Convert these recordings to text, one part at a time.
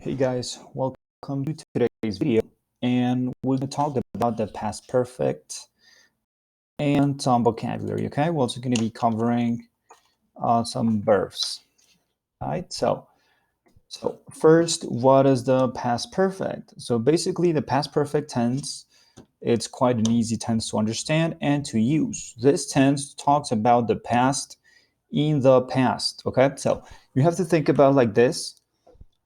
Hey guys, welcome to today's video, and we're going to talk about the past perfect and some vocabulary. Okay, we're also going to be covering some verbs. All right, so first, what is the past perfect? So basically, the past perfect tense, it's quite an easy tense to understand and to use. This tense talks about the past in the past. Okay, so you have to think about like this.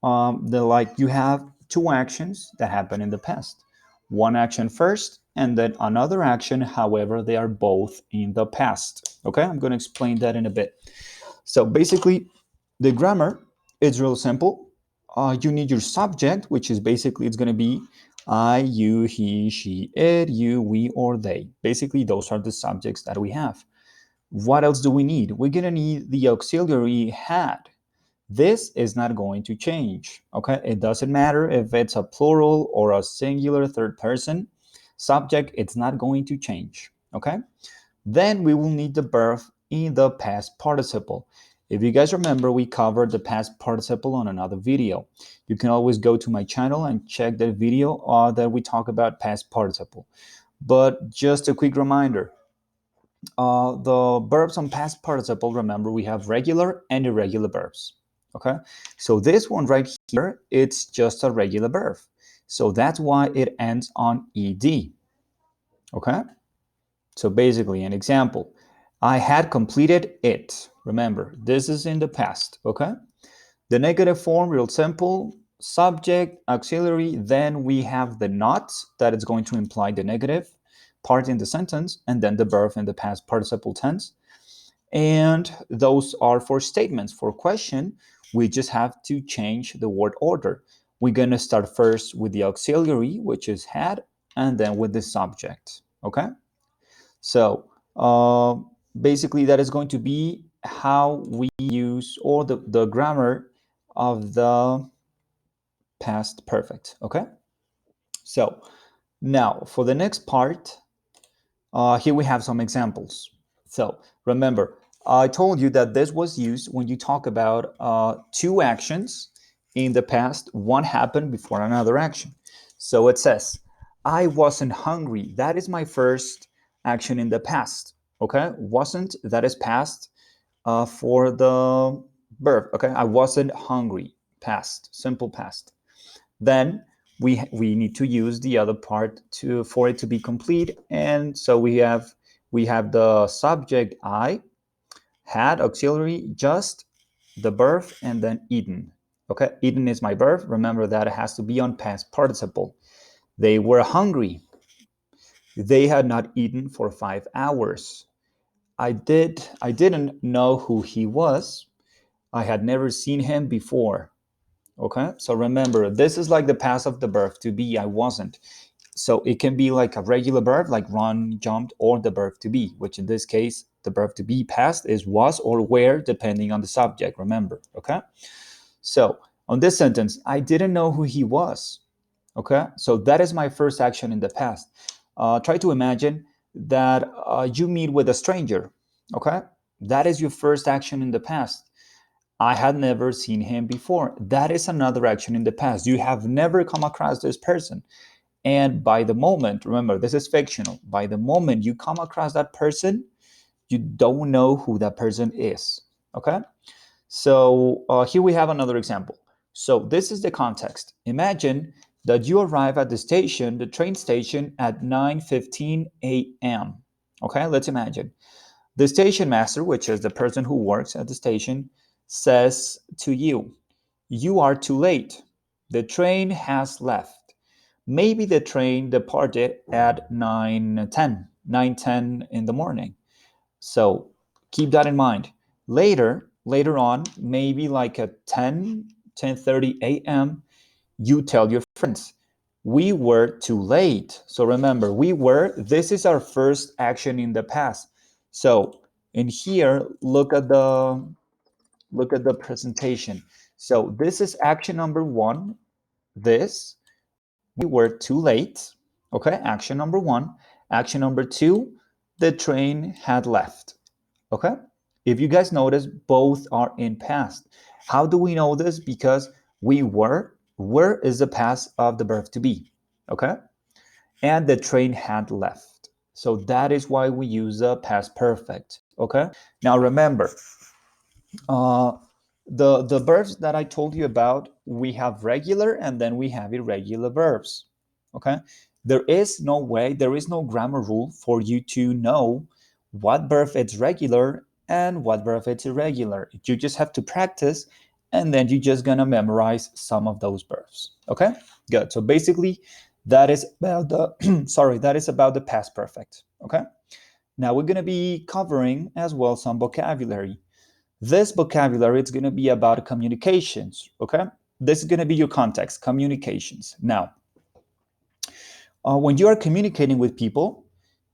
You have two actions that happen in the past. One action first, and then another action. However, they are both in the past. Okay, I'm going to explain that in a bit. So basically, the grammar is real simple. You need your subject, which is basically it's going to be I, you, he, she, it, you, we, or they. Basically, those are the subjects that we have. What else do we need? We're going to need the auxiliary had. This is not going to change, okay? It doesn't matter if it's a plural or a singular third person subject, it's not going to change, okay? Then we will need the verb in the past participle. If you guys remember, we covered the past participle on another video. You can always go to my channel and check that video that we talk about past participle. But just a quick reminder, the verbs on past participle, remember we have regular and irregular verbs. Okay, so this one right here, it's just a regular verb, so that's why it ends on ed. Okay, so basically an example, I had completed it. Remember, this is in the past. Okay, the negative form, real simple, subject, auxiliary, then we have the not, that is going to imply the negative part in the sentence, and then the verb in the past participle tense. And those are for statements. For question, we just have to change the word order. We're going to start first with the auxiliary, which is had, and then with the subject. Okay? So basically, that is going to be how we use, or the grammar of the past perfect. Okay? So now for the next part, here we have some examples. So remember, I told you that this was used when you talk about two actions in the past. One happened before another action. So it says, I wasn't hungry. That is my first action in the past. Okay, wasn't, that is past for the verb. Okay, I wasn't hungry, past, simple past. Then we need to use the other part for it to be complete, and so we have the subject I, had, auxiliary, just, the verb, and then eaten. Okay, eaten is my verb. Remember that it has to be on past participle. They were hungry. They had not eaten for 5 hours. I didn't know who he was. I had never seen him before. Okay, so remember, this is like the past of the verb to be, I wasn't. So it can be like a regular verb, like run, jumped, or the verb to be, which in this case, the verb to be past is was or were, depending on the subject, remember, okay? So on this sentence, I didn't know who he was, okay? So that is my first action in the past. Try to imagine that you meet with a stranger, okay? That is your first action in the past. I had never seen him before. That is another action in the past. You have never come across this person. And by the moment, remember, this is fictional. By the moment you come across that person, you don't know who that person is. Okay? So here we have another example. So this is the context. Imagine that you arrive at the station, the train station, at 9:15 a.m. Okay, let's imagine. The station master, which is the person who works at the station, says to you, you are too late. The train has left. Maybe the train departed at 9:10 in the morning. So keep that in mind. Later on, maybe like at 10:30 a.m., you tell your friends, we were too late. So remember, we were, this is our first action in the past. So in here, look at the presentation. So this is action number one. This, we were too late. Okay, action number one. Action number two, the train had left. Okay, if you guys notice, both are in past. How do we know this? Because we were Where is the past of the verb to be? Okay? And the train had left. So that is why we use the past perfect. Okay? Now remember, the verbs that I told you about, we have regular and then we have irregular verbs. Okay? There is no way, there is no grammar rule for you to know what verb it's regular and what verb it's irregular. You just have to practice and then you're just gonna memorize some of those verbs. Okay? Good. So basically, that is about the sorry, that is about the past perfect. Okay? Now we're gonna be covering as well some vocabulary. This vocabulary is going to be about communications, okay? This is going to be your context, communications. Now, when you are communicating with people,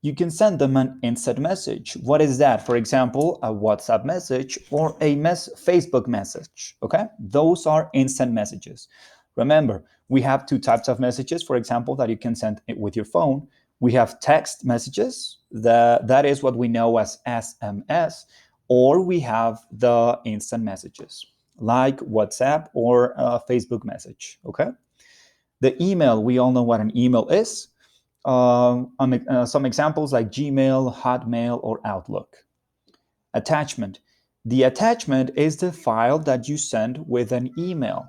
you can send them an instant message. What is that? For example, a WhatsApp message or a Facebook message, okay? Those are instant messages. Remember, we have two types of messages, for example, that you can send with your phone. We have text messages, that is what we know as SMS, or we have the instant messages, like WhatsApp or a Facebook message, okay? The email, we all know what an email is. Some examples like Gmail, Hotmail, or Outlook. Attachment. The attachment is the file that you send with an email.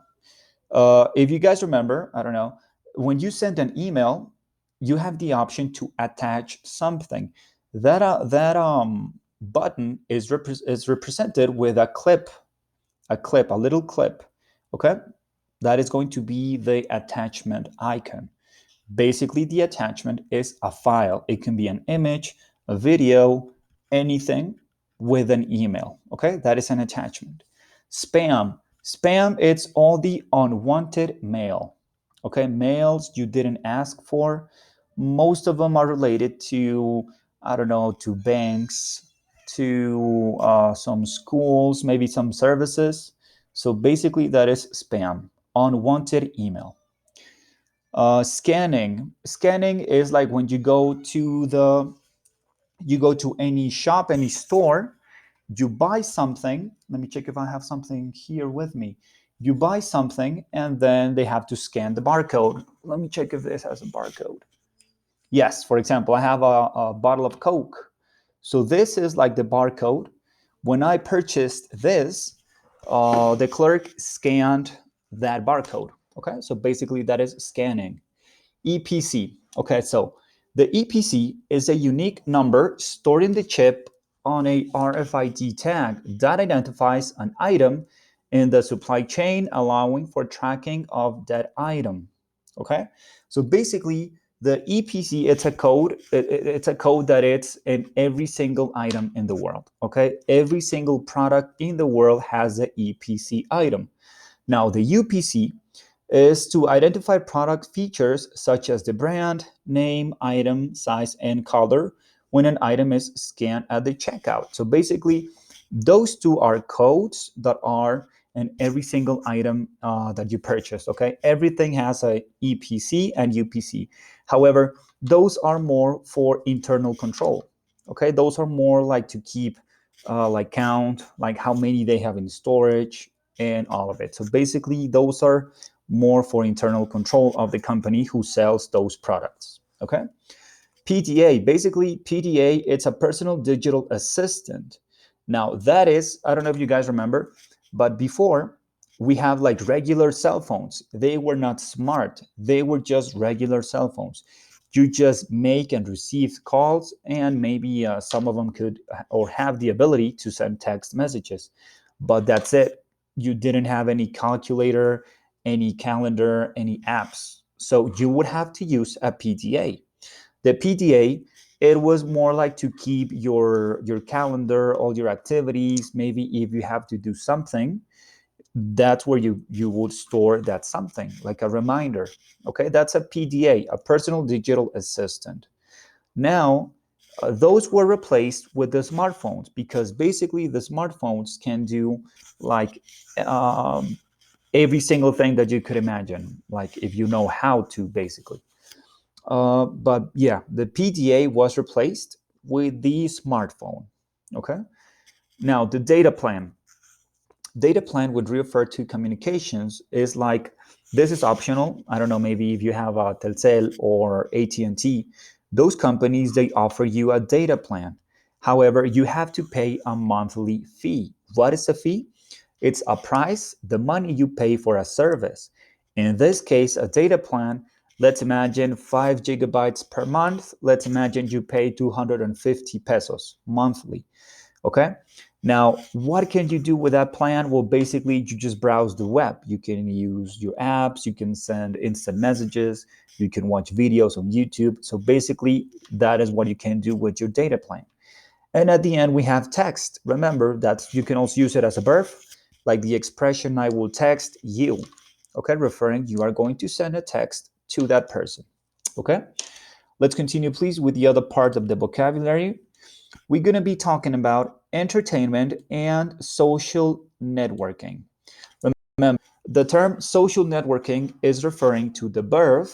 If you guys remember, I don't know, when you send an email, you have the option to attach something. That button is represented with a little clip, okay? That is going to be the attachment icon. Basically, the attachment is a file. It can be an image, a video, anything with an email, okay? That is an attachment. Spam. Spam, it's all the unwanted mail, okay? Mails you didn't ask for. Most of them are related to, I don't know, to banks, to some schools, maybe some services. So basically, that is spam, unwanted email. Scanning is like when you go to any shop, any store, you buy something. Let me check if I have something here with me. You buy something and then they have to scan the barcode. Let me check if this has a barcode. Yes, for example, I have a bottle of Coke. So this is like the barcode. When I purchased this, the clerk scanned that barcode. Okay, so basically that is scanning. EPC. Okay, so the EPC is a unique number stored in the chip on a RFID tag that identifies an item in the supply chain, allowing for tracking of that item. Okay, so basically the EPC, it's a code. It's a code that it's in every single item in the world. Okay, every single product in the world has an EPC item. Now the UPC is to identify product features such as the brand, name, item, size, and color when an item is scanned at the checkout. So basically, those two are codes that are in every single item that you purchase, okay? Everything has a EPC and UPC. However, those are more for internal control, okay? Those are more like to keep like count, like how many they have in storage and all of it. So basically, those are more for internal control of the company who sells those products, okay? PDA, basically PDA, it's a personal digital assistant. Now that is, I don't know if you guys remember, but before we have like regular cell phones. They were not smart. They were just regular cell phones. You just make and receive calls and maybe some of them could or have the ability to send text messages, but that's it. You didn't have any calculator, any calendar, any apps. So you would have to use a PDA. The PDA, it was more like to keep your calendar, all your activities. Maybe if you have to do something, that's where you would store that something, like a reminder. Okay, that's a PDA, a personal digital assistant. Now, those were replaced with the smartphones because basically the smartphones can do like every single thing that you could imagine, like if you know how to, basically. But yeah, the PDA was replaced with the smartphone. Okay. Now, the data plan. Data plan would refer to communications is like This is optional. I don't know, maybe if you have a Telcel or AT&T, those companies, they offer you a data plan. However, you have to pay a monthly fee. What is the fee? It's a price, the money you pay for a service. In this case, a data plan, let's imagine 5 gigabytes per month. Let's imagine you pay 250 pesos monthly. Okay. Now, what can you do with that plan? Well, basically, you just browse the web. You can use your apps, you can send instant messages, you can watch videos on YouTube. So basically, that is what you can do with your data plan. And at the end, we have text. Remember that you can also use it as a verb, like the expression I will text you. Okay, referring you are going to send a text to that person. Okay, let's continue, please, with the other part of the vocabulary. We're going to be talking about entertainment and social networking. Remember, the term social networking is referring to the verb.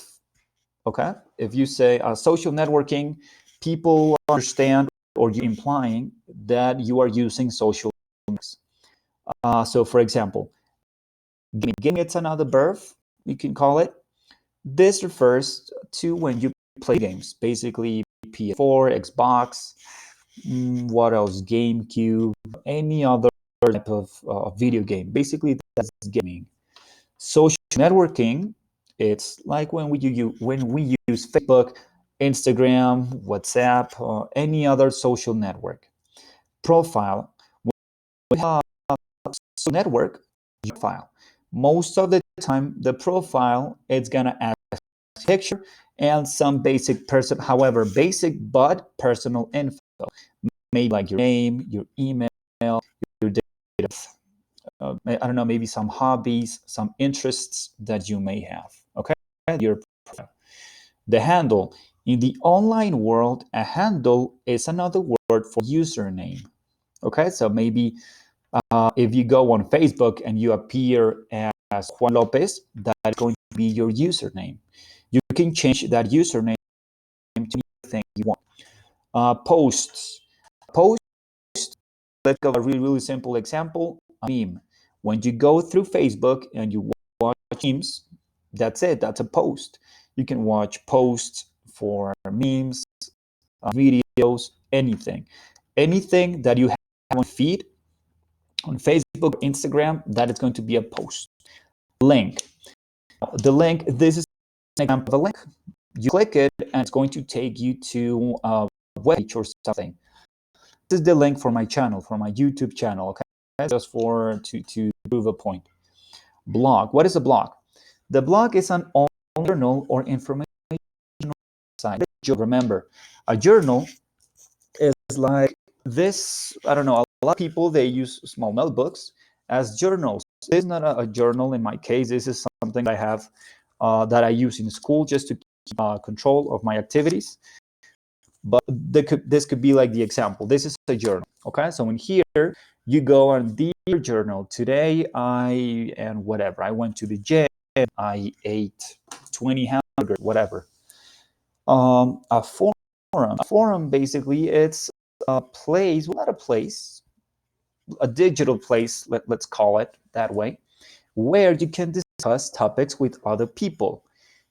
Okay, if you say social networking, people understand or you're implying that you are using social networks. So, for example, gaming, it's another verb, you can call it. This refers to when you play games, basically PS4, Xbox, what else, GameCube, any other type of video game. Basically, that's gaming. Social networking, it's like when we use Facebook, Instagram, WhatsApp, any other social network. Profile, when we have a social network profile. Most of the time, the profile it's gonna add a picture and some basic person, however, basic but personal info, maybe like your name, your email, your date of birth. I don't know, maybe some hobbies, some interests that you may have. Okay, your profile. The handle. In the online world, a handle is another word for username. Okay, so maybe if you go on Facebook and you appear as Juan Lopez, that is going to be your username. You can change that username to anything you want. Posts. Posts, let's go a really, really simple example, a meme. When you go through Facebook and you watch memes, that's it, that's a post. You can watch posts for memes, videos, anything. Anything that you have on feed, on Facebook, Instagram, that is going to be a post. Link. The link, this is an example of a link. You click it and it's going to take you to a webpage or something. This is the link for my channel, for my YouTube channel, okay? Just to prove a point. Blog. What is a blog? The blog is an online journal or informational site. Remember, a journal is like this. I don't know. A lot of people they use small notebooks as journals. This is not a journal in my case. This is something I have that I use in school just to keep control of my activities. But this could be like the example. This is a journal. Okay, so in here you go on the journal. Today and whatever. I went to the gym. I ate 20 hamburgers, whatever. A forum. A forum basically it's a place, well, not a place, a digital place. Let's call it that way, where you can discuss topics with other people.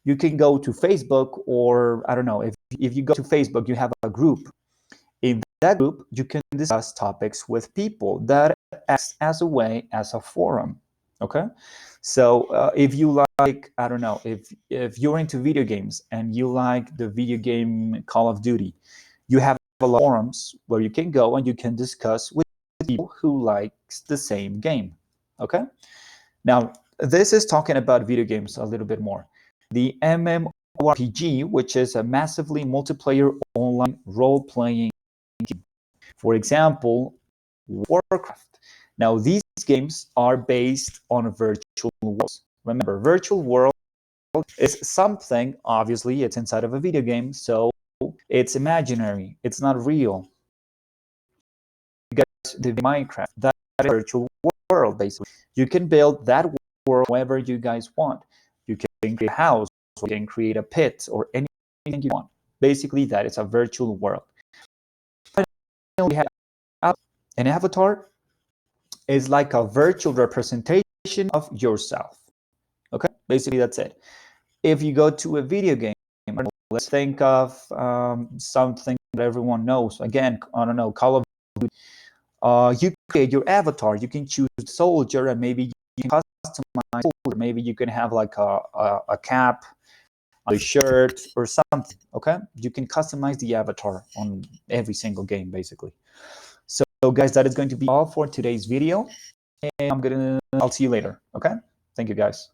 You can go to Facebook, or I don't know, if you go to Facebook, you have a group. In that group, you can discuss topics with people. That acts as a way, as a forum. Okay, so if you like, I don't know, if you're into video games and you like the video game Call of Duty, you have a lot of forums where you can go and you can discuss with people who likes the same game. Okay, now this is talking about video games a little bit more. The MMORPG, which is a massively multiplayer online role-playing game. For example, Warcraft. Now, these games are based on virtual worlds. Remember, virtual world is something, obviously, it's inside of a video game, so it's imaginary, it's not real. You guys, the Minecraft, that is a virtual world, basically. You can build that world however you guys want. You can create a house, or you can create a pit, or anything you want. Basically, that is a virtual world. We have an avatar is like a virtual representation of yourself. Okay, basically that's it. If you go to a video game, let's think of something that everyone knows. Again, I don't know, Call of Duty. You create your avatar. You can choose soldier, and maybe you can customize soldier. Maybe you can have like a cap, a shirt, or something. Okay, you can customize the avatar on every single game, basically. So, guys, that is going to be all for today's video, and I'll see you later. Okay, thank you, guys.